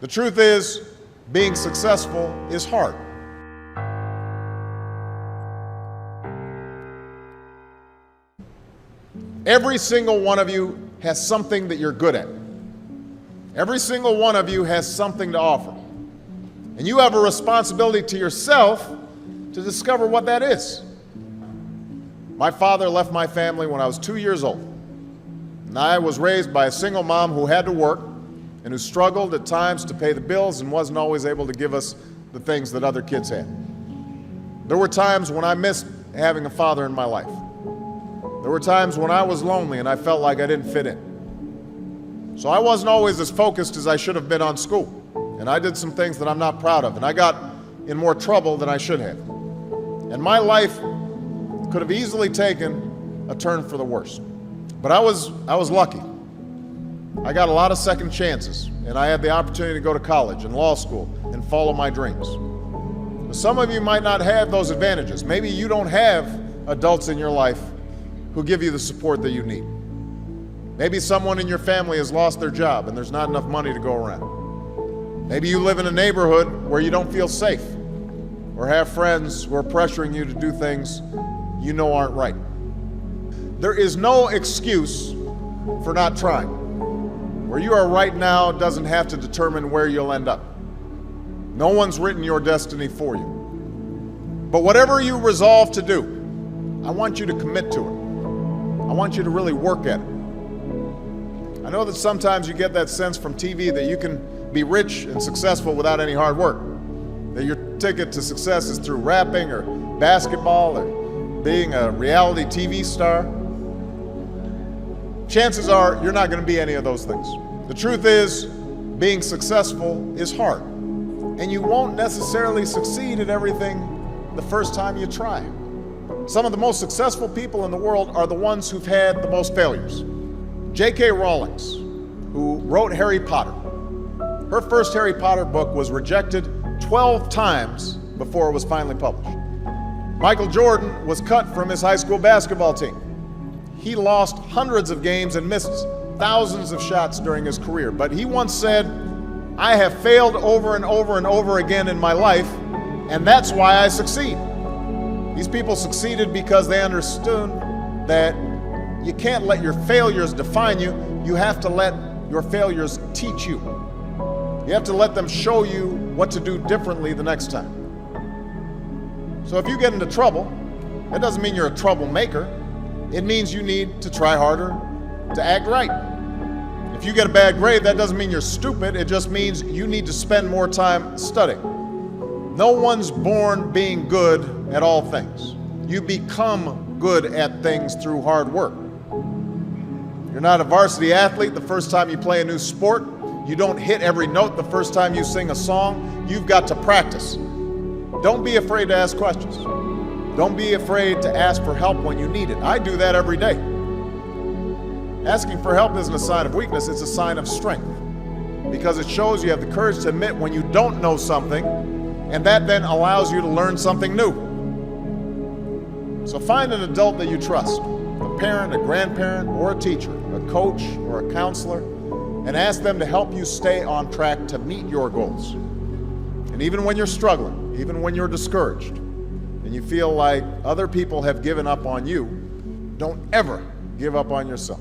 The truth is, being successful is hard. Every single one of you has something that you're good at. Every single one of you has something to offer. And you have a responsibility to yourself to discover what that is. My father left my family when I was 2 years old. And I was raised by a single mom who had to work and who struggled at times to pay the bills and wasn't always able to give us the things that other kids had. There were times when I missed having a father in my life. There were times when I was lonely and I felt like I didn't fit in. So I wasn't always as focused as I should have been on school. And I did some things that I'm not proud of. And I got in more trouble than I should have. And my life could have easily taken a turn for the worse. But I was lucky. I got a lot of second chances, and I had the opportunity to go to college and law school and follow my dreams. But some of you might not have those advantages. Maybe you don't have adults in your life who give you the support that you need. Maybe someone in your family has lost their job and there's not enough money to go around. Maybe you live in a neighborhood where you don't feel safe or have friends who are pressuring you to do things you know aren't right. There is no excuse for not trying. Where you are right now doesn't have to determine where you'll end up. No one's written your destiny for you. But whatever you resolve to do, I want you to commit to it. I want you to really work at it. I know that sometimes you get that sense from TV that you can be rich and successful without any hard work. That your ticket to success is through rapping or basketball or being a reality TV star. Chances are you're not going to be any of those things. The truth is, being successful is hard. And you won't necessarily succeed at everything the first time you try. Some of the most successful people in the world are the ones who've had the most failures. J.K. Rowling, who wrote Harry Potter, her first Harry Potter book was rejected 12 times before it was finally published. Michael Jordan was cut from his high school basketball team. He lost hundreds of games and missed thousands of shots during his career. But he once said, "I have failed over and over and over again in my life, and that's why I succeed." These people succeeded because they understood that you can't let your failures define you. You have to let your failures teach you. You have to let them show you what to do differently the next time. So if you get into trouble, that doesn't mean you're a troublemaker. It means you need to try harder to act right. If you get a bad grade, that doesn't mean you're stupid. It just means you need to spend more time studying. No one's born being good at all things. You become good at things through hard work. You're not a varsity athlete the first time you play a new sport. You don't hit every note the first time you sing a song. You've got to practice. Don't be afraid to ask questions. Don't be afraid to ask for help when you need it. I do that every day. Asking for help isn't a sign of weakness, it's a sign of strength. Because it shows you have the courage to admit when you don't know something, and that then allows you to learn something new. So find an adult that you trust, a parent, a grandparent, or a teacher, a coach, or a counselor, and ask them to help you stay on track to meet your goals. And even when you're struggling, even when you're discouraged, and you feel like other people have given up on you, don't ever give up on yourself.